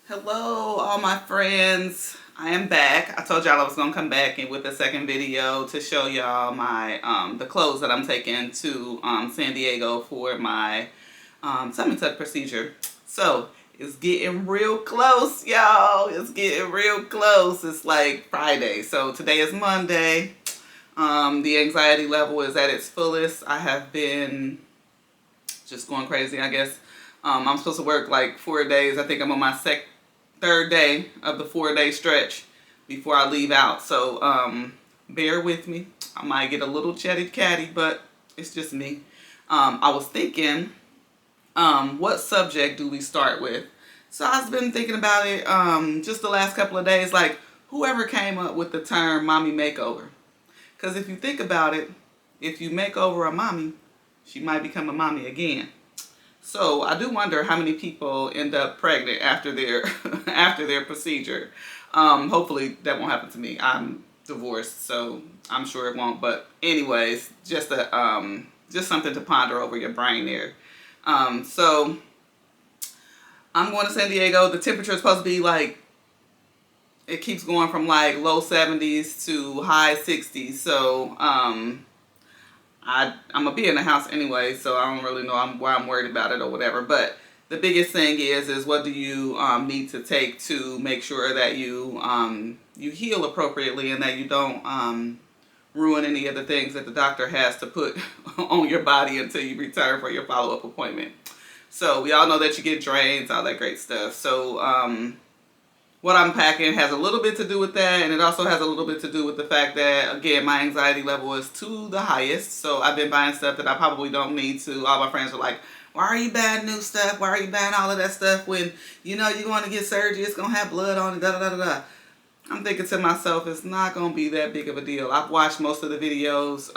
Hello, all my friends. I am back. I told y'all I was gonna come back and with a second video to show y'all my the clothes that I'm taking to San Diego for my tummy tuck procedure. So it's getting real close, y'all. It's getting real close. It's like Friday, so today is Monday. The anxiety level is at its fullest. I have been just going crazy, I guess. I'm supposed to work like 4 days. I think I'm on my third day of the 4-day stretch before I leave out. So bear with me. I might get a little chatty catty, but it's just me. I was thinking, what subject do we start with? So I've been thinking about it just the last couple of days, like whoever came up with the term mommy makeover. Because if you think about it, if you make over a mommy, she might become a mommy again. So I do wonder how many people end up pregnant after their after their procedure. Hopefully that won't happen to me. I'm divorced, so I'm sure it won't. But anyways, just something to ponder over your brain there. So I'm going to San Diego. The temperature is supposed to be like, it keeps going from like low 70s to high 60s. So I'm gonna be in the house anyway, so I don't really know why I'm worried about it or whatever. But the biggest thing is what do you need to take to make sure that you you heal appropriately and that you don't ruin any of the things that the doctor has to put on your body until you return for your follow-up appointment. So we all know that you get drains, all that great stuff. So what I'm packing has a little bit to do with that, and it also has a little bit to do with the fact that, again, my anxiety level is to the highest, so I've been buying stuff that I probably don't need to. All my friends are like, why are you buying new stuff? Why are you buying all of that stuff when you know you're going to get surgery, it's going to have blood on it, da-da-da-da-da. I'm thinking to myself, it's not going to be that big of a deal. I've watched most of the videos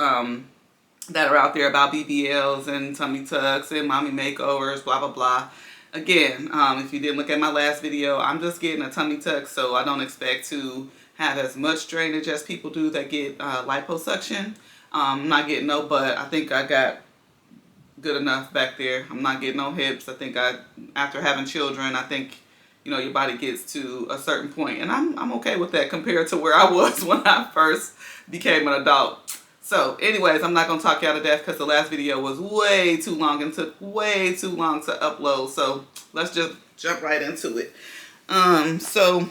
that are out there about BBLs and tummy tucks and mommy makeovers, blah, blah, blah. Again, if you didn't look at my last video, I'm just getting a tummy tuck, so I don't expect to have as much drainage as people do that get liposuction. I'm not getting no butt. I think I got good enough back there. I'm not getting no hips. I think after having children, I think, you know, your body gets to a certain point, and I'm okay with that compared to where I was when I first became an adult. So anyways, I'm not going to talk you out of death because the last video was way too long and took way too long to upload. So let's just jump right into it. So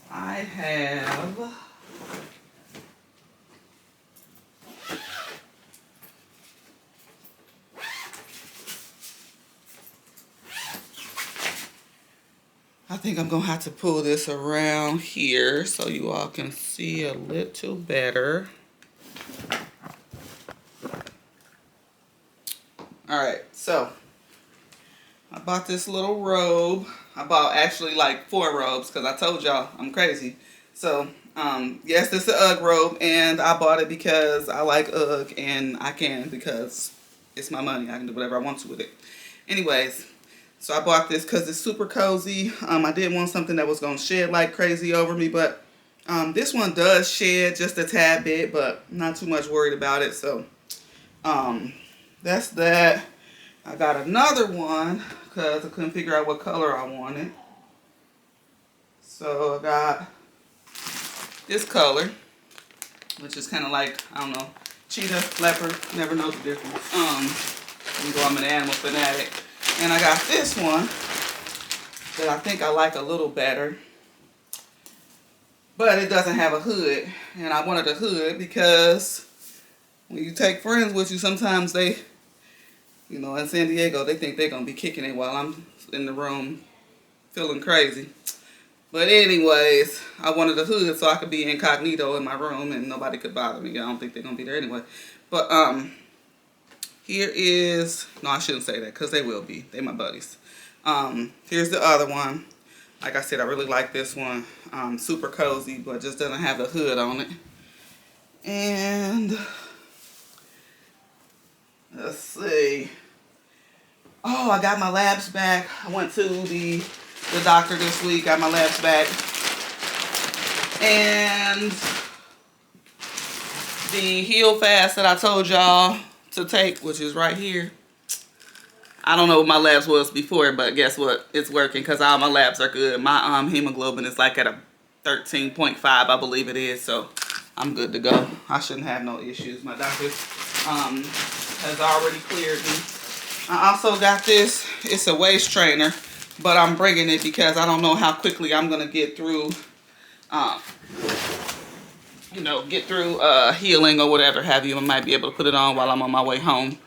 I have I think I'm going to have to pull this around here so you all can see a little better. Alright, so I bought this little robe. I bought actually like 4 robes because I told y'all I'm crazy. So, yes, it's an UGG robe, and I bought it because I like UGG, and I can because it's my money. I can do whatever I want to with it. Anyways, so I bought this because it's super cozy. I didn't want something that was going to shed like crazy over me, but this one does shed just a tad bit, but not too much worried about it. So that's that. I got another one because I couldn't figure out what color I wanted. So I got this color, which is kind of like, I don't know, cheetah, leopard, never know the difference. Even though I'm an animal fanatic. And I got this one that I think I like a little better, but it doesn't have a hood. And I wanted a hood because when you take friends with you, sometimes they, you know, in San Diego, they think they're going to be kicking it while I'm in the room feeling crazy. But anyways, I wanted a hood so I could be incognito in my room and nobody could bother me. I don't think they're going to be there anyway. But here is, no, I shouldn't say that because they will be. They my buddies. Here's the other one. Like I said, I really like this one. Super cozy, but just doesn't have the hood on it. And let's see. Oh, I got my labs back. I went to the doctor this week, got my labs back. And the Heal Fast that I told y'all to take, which is right here, I don't know what my labs was before, but guess what? It's working because all my labs are good. My hemoglobin is like at a 13.5, I believe it is. So I'm good to go. I shouldn't have no issues. My doctor has already cleared me. I also got this. It's a waist trainer, but I'm bringing it because I don't know how quickly I'm gonna get through, healing or whatever have you. I might be able to put it on while I'm on my way home.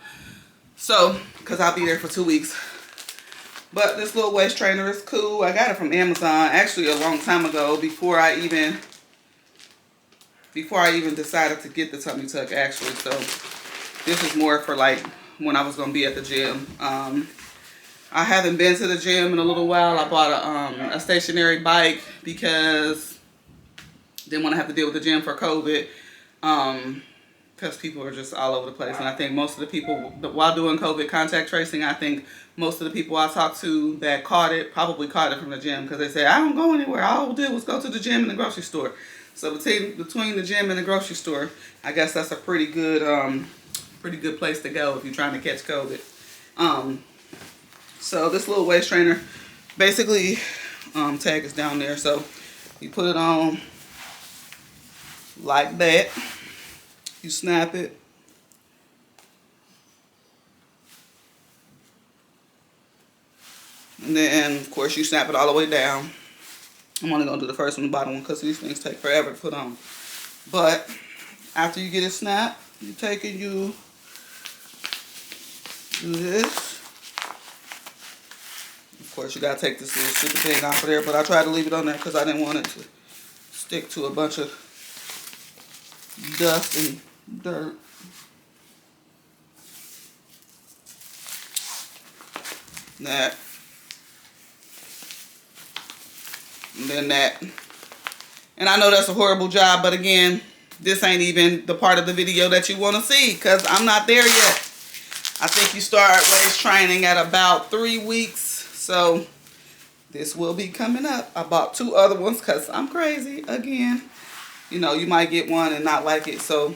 So, because I'll be there for 2 weeks. But this little waist trainer is cool. I got it from Amazon actually a long time ago before I even decided to get the tummy tuck actually. So this is more for like when I was going to be at the gym. I haven't been to the gym in a little while. I bought a stationary bike because didn't want to have to deal with the gym for COVID. Because people are just all over the place. And I think most of the people, while doing COVID contact tracing, I think most of the people I talked to that caught it probably caught it from the gym because they say, I don't go anywhere. All I did was go to the gym and the grocery store. So between the gym and the grocery store, I guess that's a pretty good place to go if you're trying to catch COVID. So this little waist trainer, basically, tag is down there. So you put it on like that. You snap it. And then, of course, you snap it all the way down. I'm only going to do the first one, the bottom one, because these things take forever to put on. But after you get it snapped, you take it, you do this. Of course, you got to take this little stupid thing off of there, but I tried to leave it on there because I didn't want it to stick to a bunch of dust and dirt. That. And then that. And I know that's a horrible job, but again, this ain't even the part of the video that you want to see because I'm not there yet. I think you start waist training at about 3 weeks. So this will be coming up. I bought 2 other ones because I'm crazy again. You know, you might get one and not like it. So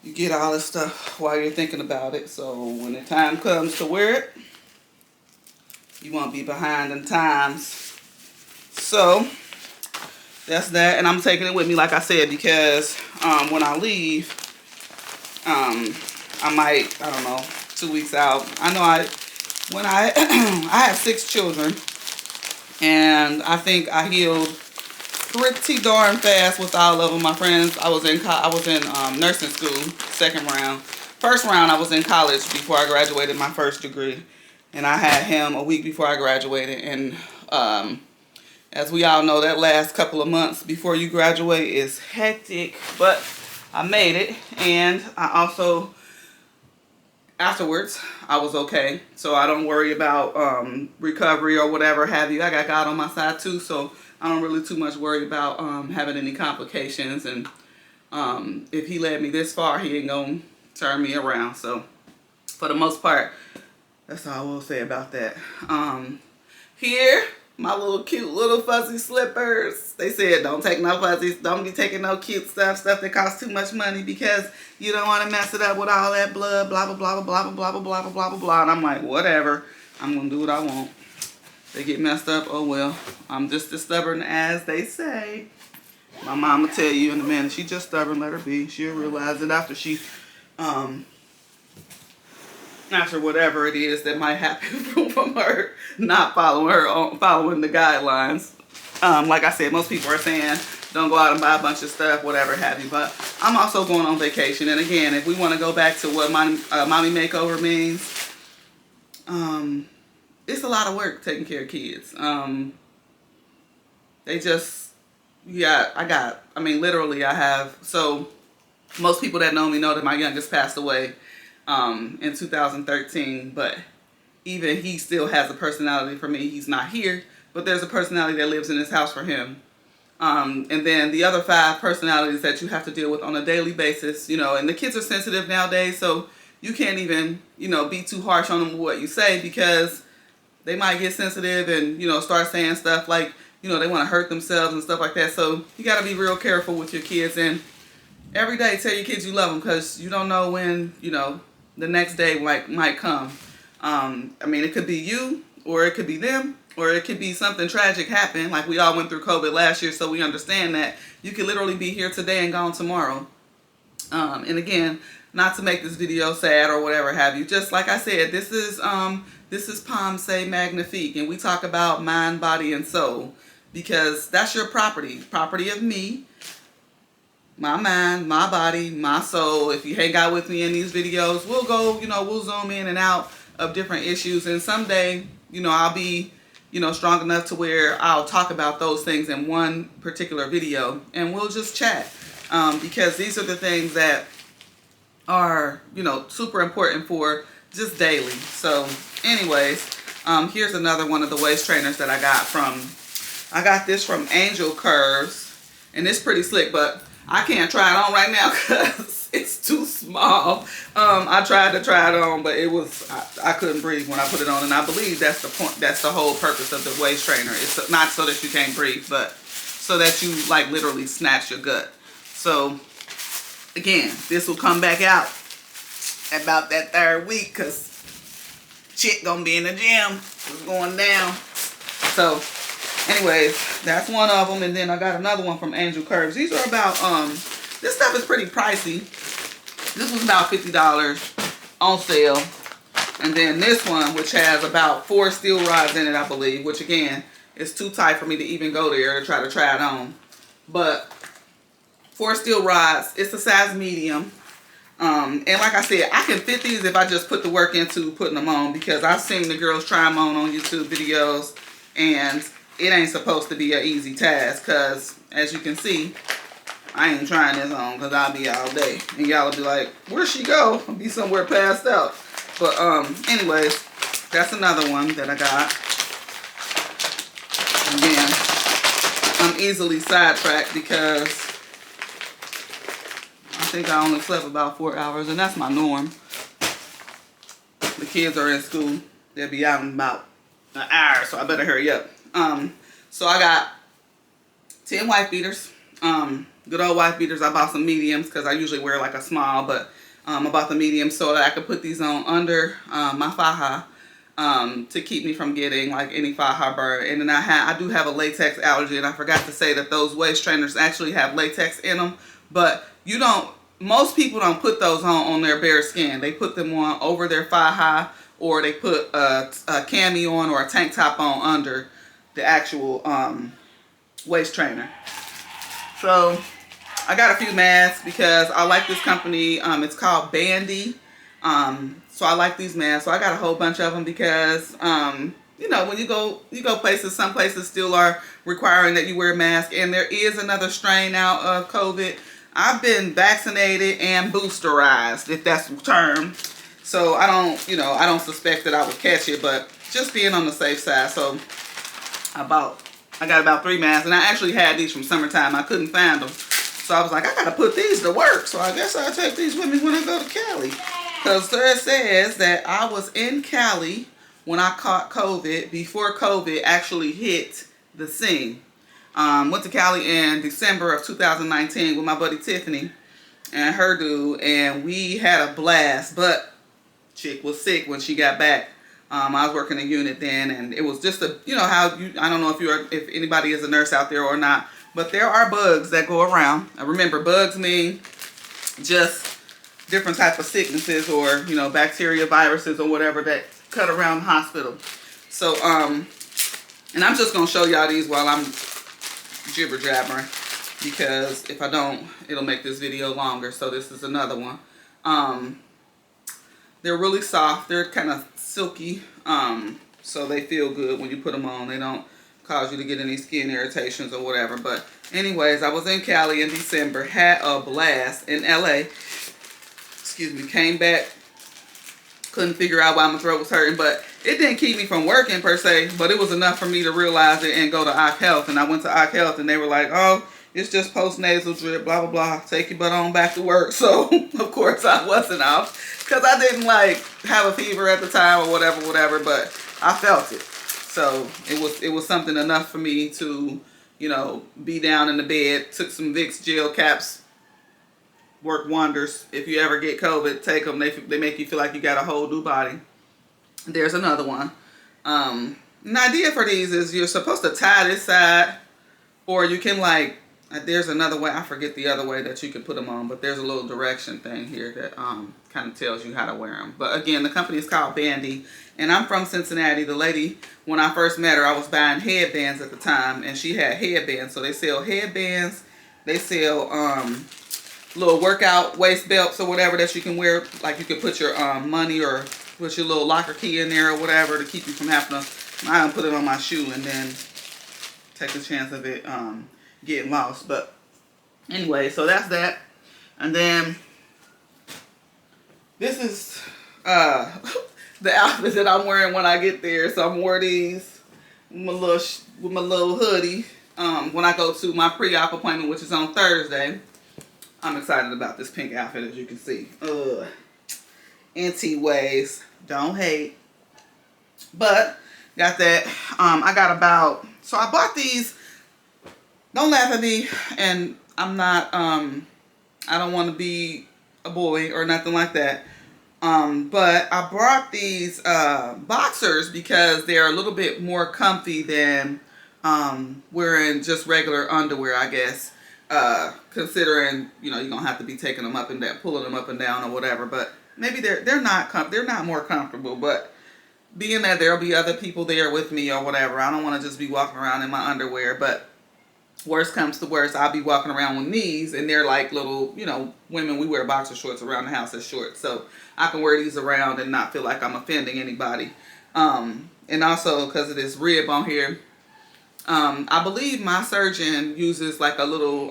you get all this stuff while you're thinking about it. So when the time comes to wear it, you won't be behind in times. So that's that. And I'm taking it with me, like I said, because when I leave, I might, I don't know, 2 weeks out. I know I have 6 children, and I think I healed pretty darn fast with all of them. My friends, I was in nursing school, 2nd round. 1st round, I was in college before I graduated my 1st degree, and I had him a week before I graduated. And as we all know, that last couple of months before you graduate is hectic, but I made it. And I also, afterwards, I was okay. So I don't worry about recovery or whatever have you. I got God on my side too, so I don't really too much worry about having any complications. And if he led me this far, he ain't gonna turn me around. So for the most part, that's all I will say about that. Here, my little cute little fuzzy slippers. They said don't take no fuzzies. Don't be taking no cute stuff that costs too much money because you don't want to mess it up with all that blood, blah, blah, blah, blah, blah, blah, blah, blah, blah, blah, blah. And I'm like, whatever. I'm going to do what I want. They get messed up, oh well. I'm just as stubborn as they say. My mom will tell you in a minute, she just stubborn, let her be. She'll realize it after she, after whatever it is that might happen from her not following the guidelines. Like I said, most people are saying don't go out and buy a bunch of stuff, whatever have you. But I'm also going on vacation. And again, if we want to go back to what mommy makeover means, it's a lot of work taking care of kids. They just, literally I have, so most people that know me know that my youngest passed away in 2013, but even he still has a personality for me. He's not here, but there's a personality that lives in his house for him. And then the other 5 personalities that you have to deal with on a daily basis, and the kids are sensitive nowadays, so you can't even, be too harsh on them with what you say because they might get sensitive and, start saying stuff like, they want to hurt themselves and stuff like that. So you got to be real careful with your kids, and every day tell your kids you love them because you don't know when, the next day might come. I mean, it could be you, or it could be them, or it could be something tragic happen. Like we all went through COVID last year, so we understand that you could literally be here today and gone tomorrow. And again, not to make this video sad or whatever have you. Just like I said, this is Pensée Magnifique, and we talk about mind, body, and soul, because that's your property of me, my mind, my body, my soul. If you hang out with me in these videos, we'll go, we'll zoom in and out of different issues, and someday, I'll be, strong enough to where I'll talk about those things in one particular video, and we'll just chat, because these are the things that are, super important for just daily. So anyways, here's another one of the waist trainers that I got this from Angel Curves, and it's pretty slick, but I can't try it on right now because it's too small. I tried to try it on, but I couldn't breathe when I put it on, and I believe that's the point. That's the whole purpose of the waist trainer. It's not so that you can't breathe, but so that you like literally snatch your gut. So again, this will come back out about that 3rd week, because shit gonna be in the gym. It's going down. So anyways, that's one of them. And then I got another one from Angel Curves. These are about, this stuff is pretty pricey. This was about $50 on sale. And then this one, which has about 4 steel rods in it, I believe, which again, is too tight for me to even go there to try it on. But 4 steel rods, it's a size medium. And like I said, I can fit these if I just put the work into putting them on, because I've seen the girls try them on YouTube videos, and it ain't supposed to be an easy task, because as you can see, I ain't trying this on because I'll be all day, and y'all will be like, where'd she go? I'll be somewhere passed out. But anyways, that's another one that I got. Again, I'm easily sidetracked because I think I only slept about 4 hours, and that's my norm. The kids are in school. They'll be out in about an hour, so I better hurry up. So I got 10 wife beaters. Good old wife beaters. I bought some mediums because I usually wear like a small, but I bought the mediums so that I could put these on under my faja to keep me from getting like any faja burn. And then I do have a latex allergy, and I forgot to say that those waist trainers actually have latex in them, but most people don't put those on their bare skin. They put them on over their faja, or they put a cami on or a tank top on under the actual waist trainer. So I got a few masks because I like this company. It's called Bandy. So I like these masks. So I got a whole bunch of them because when you go places, some places still are requiring that you wear a mask, and there is another strain out of COVID. I've been vaccinated and boosterized, if that's the term. So I don't suspect that I would catch it, but just being on the safe side. So I got about 3 masks, and I actually had these from summertime. I couldn't find them. So I was like, I gotta put these to work. So I guess I'll take these with me when I go to Cali. Because it says that I was in Cali when I caught COVID, before COVID actually hit the scene. Went to Cali in December of 2019 with my buddy Tiffany and her dude, and we had a blast, but chick was sick when she got back. I was working a unit then, and it was just I don't know if anybody is a nurse out there or not, but there are bugs that go around. Remember, bugs mean just different type of sicknesses, or bacteria, viruses, or whatever that cut around the hospital. So and I'm just gonna show y'all these while I'm jibber jabbering, because if I don't, it'll make this video longer. So this is another one. They're really soft. They're kind of silky, so they feel good when you put them on. They don't cause you to get any skin irritations or whatever. But anyways, I was in Cali in December, had a blast in LA. Excuse me, came back, couldn't figure out why my throat was hurting, but it didn't keep me from working per se, but it was enough for me to realize it and go to Ock Health. And I went to Ock Health, and they were like, oh, it's just post-nasal drip, blah, blah, blah. Take your butt on back to work. So, of course, I wasn't off, because I didn't, have a fever at the time or whatever, but I felt it. So, it was something enough for me to, be down in the bed, took some Vicks gel caps, work wonders. If you ever get COVID, take them. They make you feel like you got a whole new body. There's another one. An idea for these is you're supposed to tie this side, or you can like, there's another way, I forget the other way that you can put them on, but there's a little direction thing here that kind of tells you how to wear them. But again, the company is called Bandy, and I'm from Cincinnati. The lady, when I first met her, I was buying headbands at the time, and she had headbands. So they sell headbands, they sell little workout waist belts or whatever that you can wear. Like you can put your money or put your little locker key in there or whatever to keep you from having to, I don't put it on my shoe and then take a chance of it getting lost. But anyway, so that's that. And then this is the outfit that I'm wearing when I get there. So I'm wearing these with my little hoodie when I go to my pre-op appointment, which is on Thursday. I'm excited about this pink outfit, as you can see. Anti-waves, don't hate. But got that. I got about, so I bought these. Don't laugh at me, and I'm not, I don't want to be a boy or nothing like that. But I brought these boxers because they're a little bit more comfy than wearing just regular underwear, I guess. Considering, you know, you're gonna have to be taking them up and down, pulling them up and down or whatever. But maybe they're not more comfortable. But being that there'll be other people there with me or whatever, I don't want to just be walking around in my underwear. But worst comes to worst, I'll be walking around with these, and they're like little, you know, women, we wear boxer shorts around the house as shorts. So I can wear these around and not feel like I'm offending anybody. And also because of this rib on here, I believe my surgeon uses like a little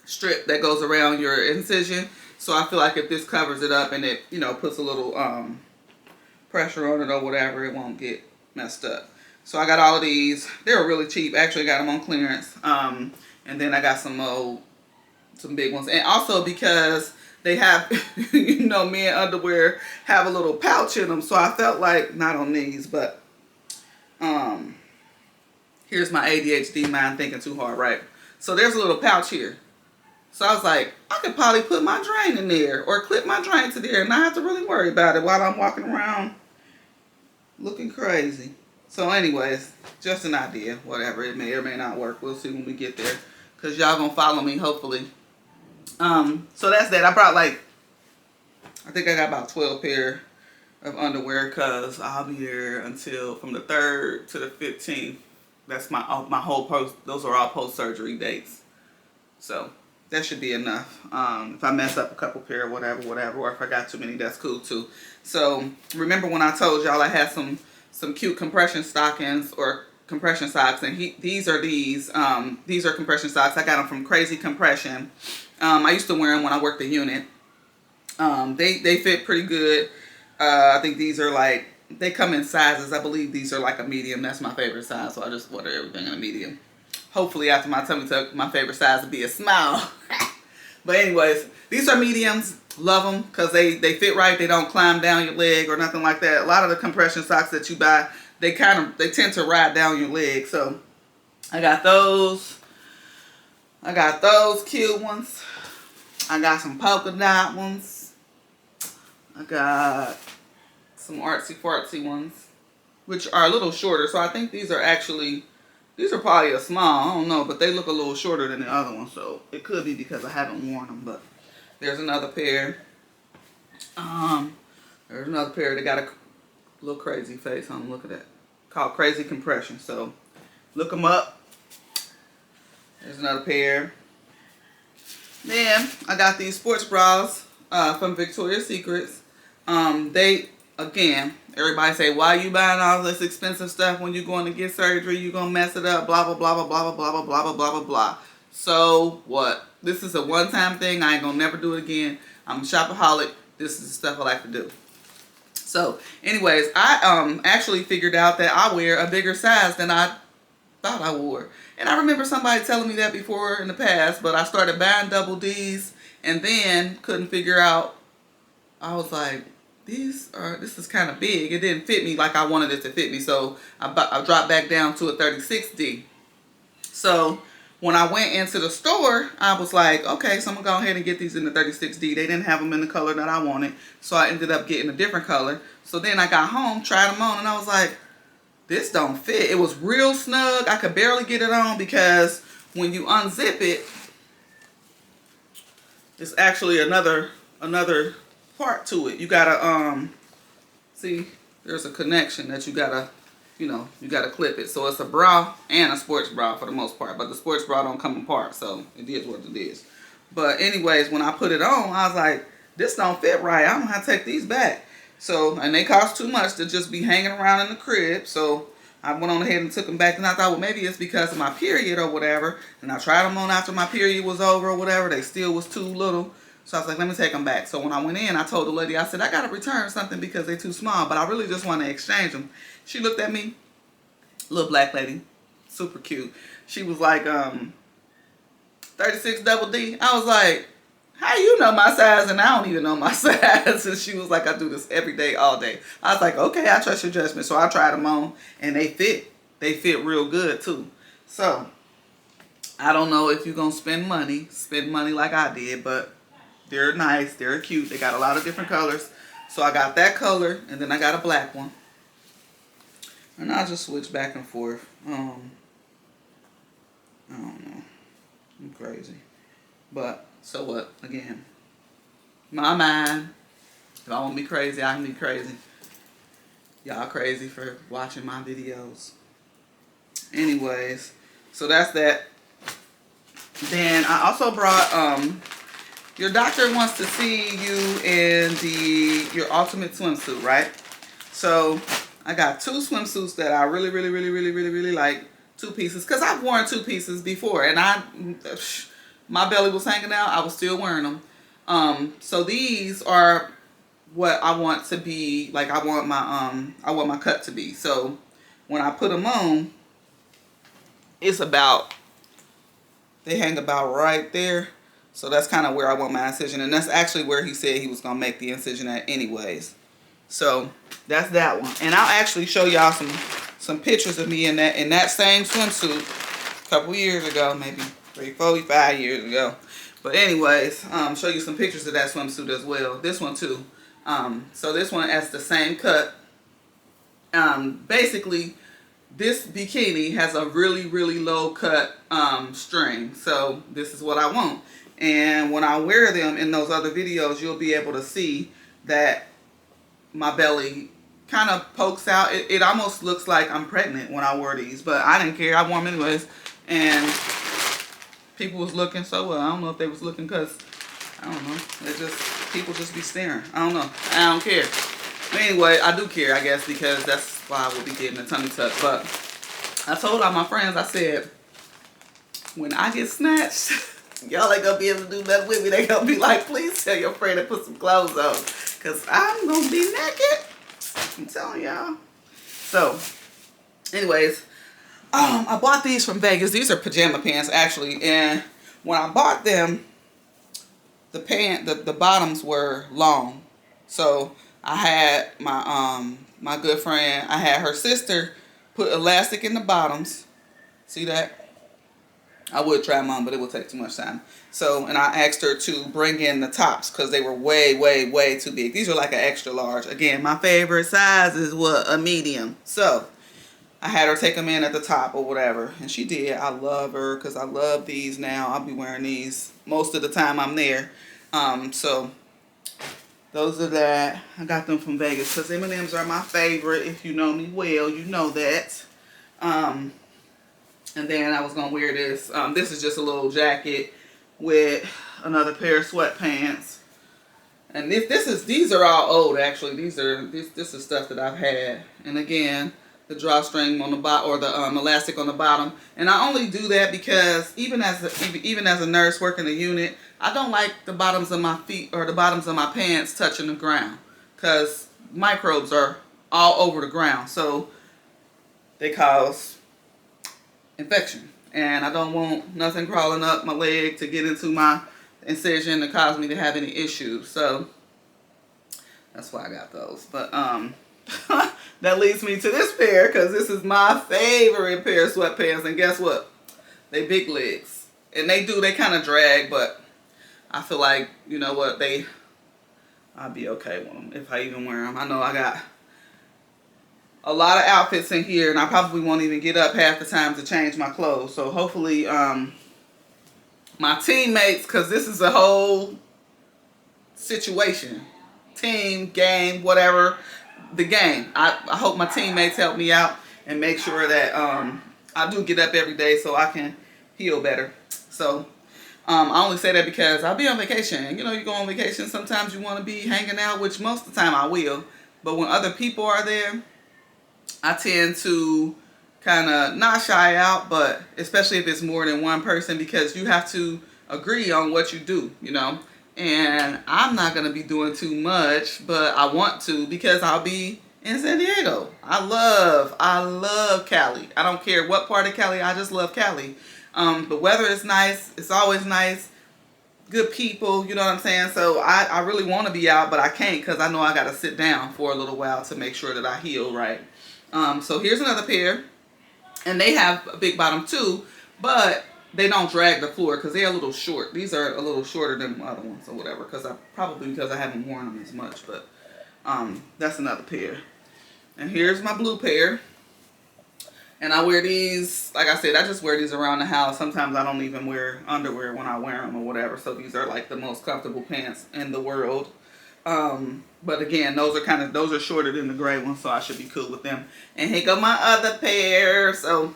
strip that goes around your incision. So I feel like if this covers it up and it, you know, puts a little pressure on it or whatever, it won't get messed up. So I got all of these. They were really cheap. Actually, I got them on clearance. And then I got some big ones. And also because they have, you know, men underwear have a little pouch in them. So I felt like, not on these, but here's my ADHD mind thinking too hard, right? So there's a little pouch here. So I was like, I could probably put my drain in there or clip my drain to there and not have to really worry about it while I'm walking around looking crazy. So anyways, just an idea. Whatever, it may or may not work. We'll see when we get there, because y'all gonna follow me, hopefully. So that's that. I brought like, I think I got about 12 pair of underwear, because I'll be there until from the 3rd to the 15th. That's my whole post. Those are all post-surgery dates. So that should be enough. If I mess up a couple pair, whatever, or if I got too many, that's cool too. So remember when I told y'all I had some cute compression stockings or compression socks, and these are compression socks. I got them from Crazy Compression. I used to wear them when I worked the unit. They fit pretty good. I think these are like, they come in sizes. I believe these are like a medium. That's my favorite size, so I just order everything in a medium. Hopefully after my tummy tuck, my favorite size would be a small. But anyways, these are mediums. Love them because they fit right. They don't climb down your leg or nothing like that. A lot of the compression socks that you buy, they tend to ride down your leg. So I got those. I got those cute ones. I got some polka dot ones. I got some artsy fartsy ones, which are a little shorter. So I think these are probably a small. I don't know, but they look a little shorter than the other ones. So it could be because I haven't worn them. But there's another pair. There's another pair that got a little crazy face on them. Look at that. Called Crazy Compression. So look them up. There's another pair. Then I got these sports bras from Victoria's Secrets. Again, everybody say, why you buying all this expensive stuff when you're going to get surgery? You're going to mess it up, blah, blah, blah, blah, blah, blah, blah, blah, blah, blah, blah, blah. So what? This is a one-time thing. I ain't going to never do it again. I'm a shopaholic. This is the stuff I like to do. So anyways, I actually figured out that I wear a bigger size than I thought I wore. And I remember somebody telling me that before in the past, but I started buying double D's and then couldn't figure out. I was like, this is kind of big. It didn't fit me like I wanted it to fit me. So I dropped back down to a 36D. So when I went into the store, I was like, okay, so I'm going to go ahead and get these in the 36D. They didn't have them in the color that I wanted, so I ended up getting a different color. So then I got home, tried them on, and I was like, this don't fit. It was real snug. I could barely get it on because when you unzip it, it's actually another part to it. You gotta see, there's a connection that you gotta, you gotta clip it. So it's a bra and a sports bra for the most part, but the sports bra don't come apart, so it is what it is. But anyways, when I put it on, I was like, this don't fit right. I'm gonna have to take these back. So, and they cost too much to just be hanging around in the crib. So I went on ahead and took them back, and I thought, well, maybe it's because of my period or whatever. And I tried them on after my period was over or whatever. They still was too little. So I was like, let me take them back. So when I went in, I told the lady, I said, I got to return something because they're too small, but I really just want to exchange them. She looked at me, little black lady, super cute. She was like, 36 double D. I was like, how you know my size and I don't even know my size? And she was like, I do this every day, all day. I was like, okay, I trust your judgment. So I tried them on and they fit. They fit real good too. So I don't know if you're going to spend money like I did, but they're nice. They're cute. They got a lot of different colors. So I got that color and then I got a black one. And I'll just switch back and forth. I don't know. I'm crazy. But so what? Again, my mind. If I want to be crazy, I can be crazy. Y'all crazy for watching my videos. Anyways, so that's that. Then I also brought your doctor wants to see you in your ultimate swimsuit, right? So I got 2 swimsuits that I really like. 2 pieces, because I've worn 2 pieces before, and my belly was hanging out. I was still wearing them. So these are what I want to be like. I want my cut to be. So when I put them on, it's about, they hang about right there. So that's kind of where I want my incision, and that's actually where he said he was gonna make the incision at anyways. So that's that one, and I'll actually show y'all some pictures of me in that same swimsuit a couple years ago, maybe 3, 4, 5 years ago. But anyways, show you some pictures of that swimsuit as well. This one too. So this one has the same cut. Basically, this bikini has a really low cut string. So this is what I want. And when I wear them in those other videos, you'll be able to see that my belly kind of pokes out. It almost looks like I'm pregnant when I wear these, but I didn't care. I wore them anyways, and people was looking. So well, I don't know if they was looking because I don't know. People just be staring. I don't know. I don't care. But anyway, I do care, I guess, because that's why I will be getting a tummy tuck. But I told all my friends, I said, when I get snatched, y'all ain't gonna be able to do nothing with me. They gonna be like, please tell your friend to put some clothes on, because I'm gonna be naked. I'm telling y'all. So, anyways, I bought these from Vegas. These are pajama pants, actually. And when I bought them, the bottoms were long. So I had my good friend, I had her sister put elastic in the bottoms. See that? I would try them on, but it would take too much time. So, and I asked her to bring in the tops because they were way too big. These are like an extra large. Again, my favorite size is what? A medium. So, I had her take them in at the top or whatever. And she did. I love her because I love these now. I'll be wearing these most of the time I'm there. So, those are that. I got them from Vegas because M&M's are my favorite. If you know me well, you know that. And then I was going to wear this. This is just a little jacket with another pair of sweatpants. And these are all old, actually. This is stuff that I've had. And again, the drawstring on the bottom, or the elastic on the bottom. And I only do that because even as a nurse working the unit, I don't like the bottoms of my feet or the bottoms of my pants touching the ground, because microbes are all over the ground. So they cause infection, and I don't want nothing crawling up my leg to get into my incision to cause me to have any issues. So that's why I got those. But that leads me to this pair, because this is my favorite pair of sweatpants. And guess what? They big legs. And they kind of drag, but I feel like, you know what, I'll be okay with them if I even wear them. I know I got a lot of outfits in here, and I probably won't even get up half the time to change my clothes. So hopefully my teammates, because this is a whole situation. Team, game, whatever. The game. I hope my teammates help me out and make sure that I do get up every day so I can heal better. So I only say that because I'll be on vacation. And you know, you go on vacation, sometimes you want to be hanging out, which most of the time I will. But when other people are there, I tend to kind of not shy out, but especially if it's more than one person, because you have to agree on what you do, you know. And I'm not going to be doing too much, but I want to because I'll be in San Diego. I love Cali. I don't care what part of Cali, I just love Cali. The weather is nice. It's always nice. Good people, you know what I'm saying? So I really want to be out, but I can't because I know I got to sit down for a little while to make sure that I heal right. So here's another pair. And they have a big bottom too, but they don't drag the floor because they're a little short. These are a little shorter than the other ones or whatever, because I haven't worn them as much, but that's another pair. And here's my blue pair. And I wear these, like I said, I just wear these around the house. Sometimes I don't even wear underwear when I wear them or whatever. So these are like the most comfortable pants in the world. But again, those are shorter than the gray ones, so I should be cool with them. And here go my other pair. So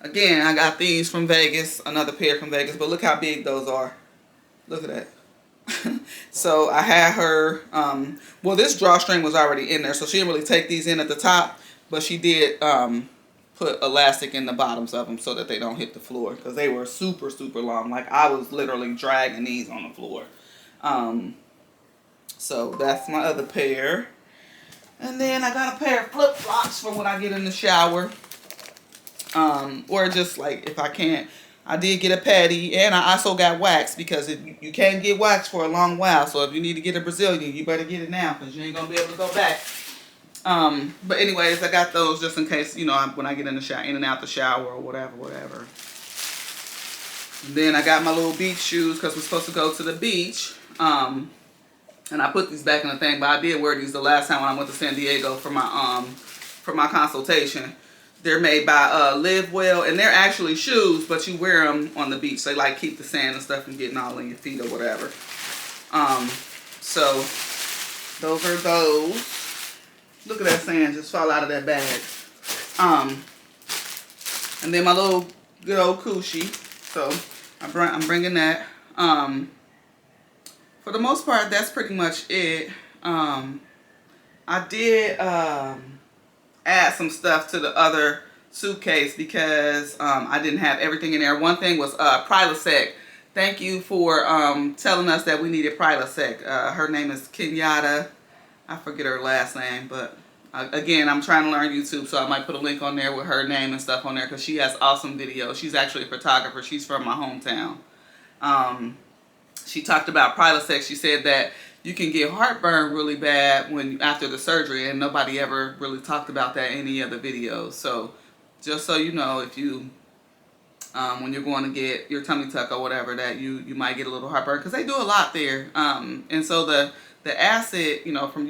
again, I got these from Vegas, another pair from Vegas, but look how big those are. Look at that. So I had her, well, this drawstring was already in there, so she didn't really take these in at the top, but she did put elastic in the bottoms of them so that they don't hit the floor, because they were super, super long. Like, I was literally dragging these on the floor. So that's my other pair. And then I got a pair of flip-flops for when I get in the shower. Or just like if I can't. I did get a patty, and I also got wax, because you can't get wax for a long while. So if you need to get a Brazilian, you better get it now, because you ain't going to be able to go back. But anyways, I got those just in case, you know, when I get in the shower, in and out the shower or whatever. And then I got my little beach shoes, because we're supposed to go to the beach. And I put these back in the thing, but I did wear these the last time when I went to San Diego for my consultation. They're made by Live Well, and they're actually shoes, but you wear them on the beach. They like keep the sand and stuff from getting all in your feet or whatever. So those are those. Look at that sand just fall out of that bag. And then my little good old coochie. So I'm bringing that. For the most part, that's pretty much it. I did add some stuff to the other suitcase because I didn't have everything in there. One thing was Prilosec. Thank you for telling us that we needed Prilosec. Her name is Kenyatta. I forget her last name, but again, I'm trying to learn YouTube, so I might put a link on there with her name and stuff on there, because she has awesome videos. She's actually a photographer. She's from my hometown. She talked about Prilosec. She said that you can get heartburn really bad after the surgery, and nobody ever really talked about that in any other videos. So just so you know, if you when you're going to get your tummy tuck or whatever, that you might get a little heartburn, because they do a lot there. And so the acid, you know, from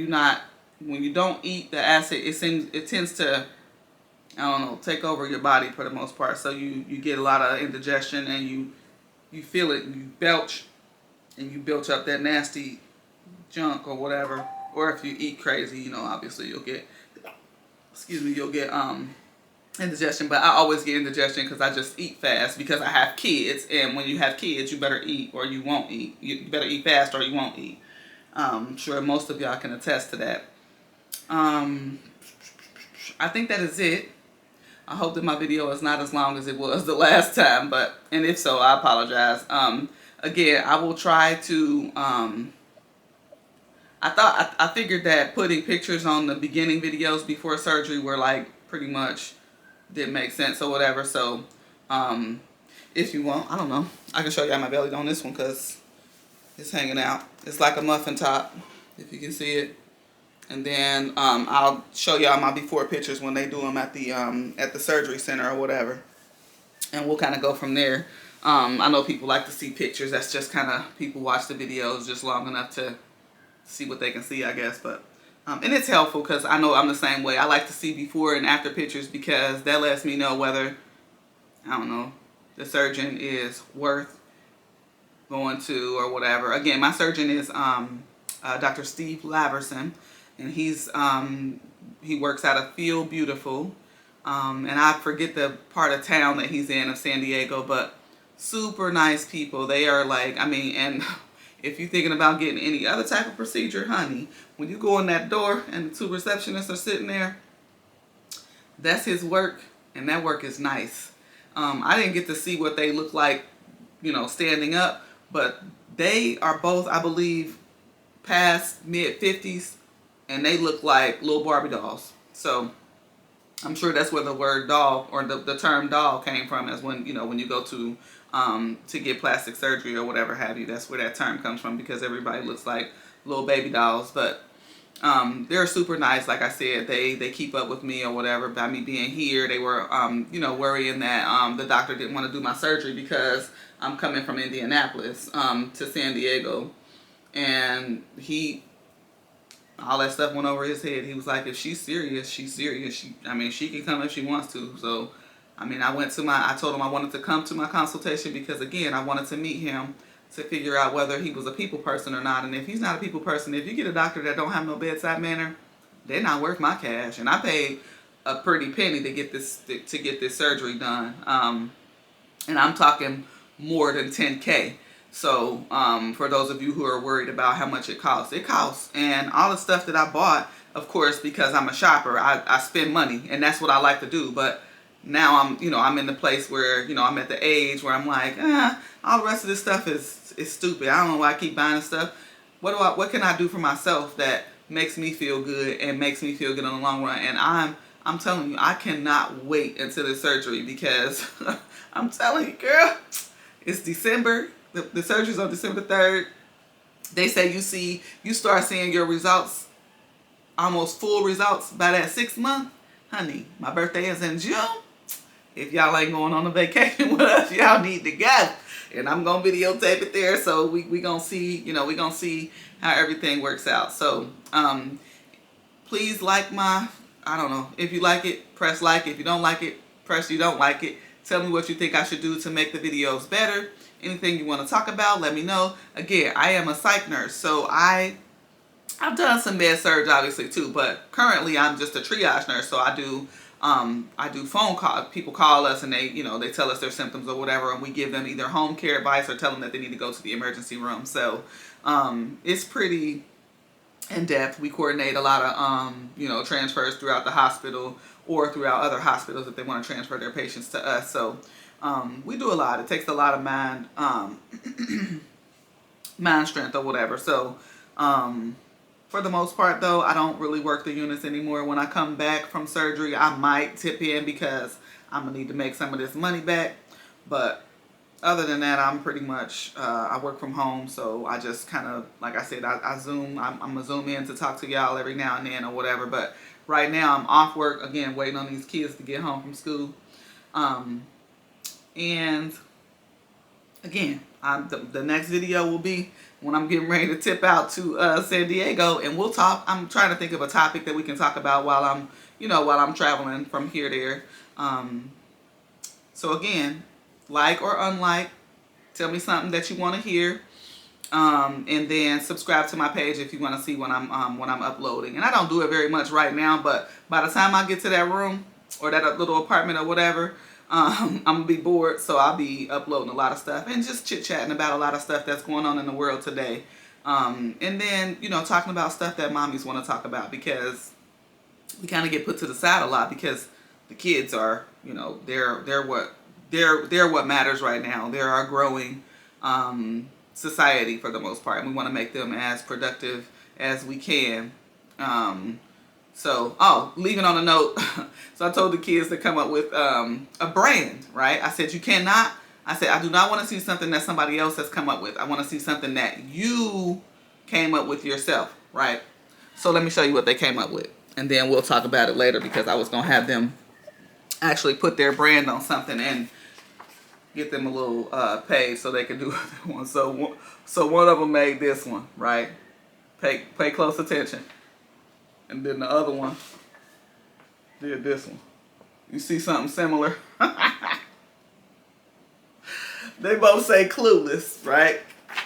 when you don't eat, the acid, it tends to, I don't know, take over your body for the most part. So you get a lot of indigestion, and you feel it, and you belch, and you belch up that nasty junk or whatever. Or if you eat crazy, you know, obviously you'll get indigestion. But I always get indigestion because I just eat fast, because I have kids, and when you have kids, you better eat or you won't eat. You better eat fast or you won't eat. I'm sure most of y'all can attest to that. I think that is it. I hope that my video is not as long as it was the last time, and if so, I apologize. Again, I will try to, I figured that putting pictures on the beginning videos before surgery were like pretty much didn't make sense or whatever. So, if you want, I don't know, I can show y'all my belly on this one, because it's hanging out. It's like a muffin top, if you can see it. And then I'll show y'all my before pictures when they do them at the surgery center or whatever. and we'll kind of go from there. I know people like to see pictures. That's just kind of, people watch the videos just long enough to see what they can see, I guess. But and it's helpful because I know I'm the same way. I like to see before and after pictures because that lets me know whether, I don't know, the surgeon is worth going to or whatever. Again, my surgeon is Dr. Steve Laverson, and he works out of Feel Beautiful. And I forget the part of town that he's in of San Diego, but super nice people. They are like, I mean, and if you're thinking about getting any other type of procedure, honey, when you go in that door and the two receptionists are sitting there, that's his work, and that work is nice. I didn't get to see what they look like, you know, standing up, but they are both, I believe, past mid-50s, and they look like little Barbie dolls. So I'm sure that's where the word doll, or the term doll, came from, as when, you know, when you go to get plastic surgery or whatever have you. That's where that term comes from, because everybody looks like little baby dolls. But they're super nice. Like I said, they keep up with me or whatever by me being here. They were, you know, worrying that the doctor didn't want to do my surgery because I'm coming from Indianapolis to San Diego. And all that stuff went over his head. He was like, if she's serious, she's serious. She can come if she wants to. So, I mean, I told him I wanted to come to my consultation because, again, I wanted to meet him to figure out whether he was a people person or not. And if he's not a people person, if you get a doctor that don't have no bedside manner, they're not worth my cash. And I paid a pretty penny to get this surgery done. And I'm talking more than $10K. So for those of you who are worried about how much it costs. And all the stuff that I bought, of course, because I'm a shopper, I spend money, and that's what I like to do. But now I'm in the place where, you know, I'm at the age where I'm like, all the rest of this stuff is stupid. I don't know why I keep buying stuff. What can I do for myself that makes me feel good and makes me feel good in the long run? And I'm telling you, I cannot wait until the surgery, because I'm telling you, girl, it's December. The surgery's on December 3rd. They say you start seeing your results, almost full results, by that 6th month. Honey, my birthday is in June. If y'all ain't going on a vacation with us, y'all need to go. And I'm going to videotape it there. So we going to see, we going to see how everything works out. So please like I don't know. If you like it, press like. If you don't like it, press you don't like it. Tell me what you think I should do to make the videos better. Anything you want to talk about, let me know. Again, I am a psych nurse, so I've done some med surg obviously too, but currently I'm just a triage nurse. So I do phone calls. People call us and they tell us their symptoms or whatever, and we give them either home care advice or tell them that they need to go to the emergency room. So it's pretty in depth. We coordinate a lot of transfers throughout the hospital or throughout other hospitals if they want to transfer their patients to us. So we do a lot. It takes a lot of mind strength or whatever. So for the most part, though, I don't really work the units anymore. When I come back from surgery, I might tip in because I'm going to need to make some of this money back. But other than that, I'm pretty much, I work from home. So I just kind of, like I said, I Zoom. I'm going to Zoom in to talk to y'all every now and then or whatever. But right now, I'm off work, again, waiting on these kids to get home from school. And again, the next video will be when I'm getting ready to tip out to San Diego, and we'll talk. I'm trying to think of a topic that we can talk about while I'm traveling from here to there. So again, like or unlike, tell me something that you want to hear, and then subscribe to my page if you want to see when I'm uploading. And I don't do it very much right now, but by the time I get to that room or that little apartment or whatever, I'm gonna be bored, so I'll be uploading a lot of stuff and just chit-chatting about a lot of stuff that's going on in the world today. And then, talking about stuff that mommies want to talk about, because we kind of get put to the side a lot because the kids are, they're what matters right now. They're our growing society for the most part, and we want to make them as productive as we can. So, leaving on a note, so I told the kids to come up with a brand, right? I said, I do not want to see something that somebody else has come up with. I want to see something that you came up with yourself, right? So let me show you what they came up with, and then we'll talk about it later, because I was going to have them actually put their brand on something. And get them a little page so they can do one. So one of them made this one, right? Pay close attention. And then the other one did this one. You see something similar? They both say clueless, right?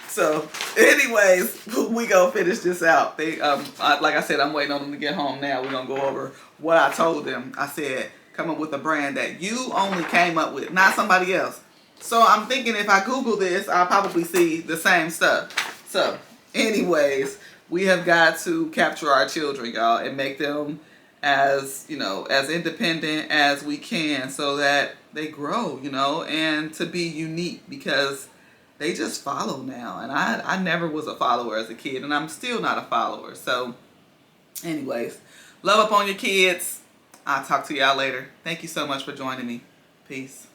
So, anyways, we gonna finish this out. They, like I said, I'm waiting on them to get home now. We're gonna go over what I told them. I said, come up with a brand that you only came up with, not somebody else. So I'm thinking if I Google this, I'll probably see the same stuff. So, anyways, we have got to capture our children, y'all, and make them as, you know, as independent as we can so that they grow, you know, and to be unique, because they just follow now. And I never was a follower as a kid, and I'm still not a follower. So, anyways, love up on your kids. I'll talk to y'all later. Thank you so much for joining me. Peace.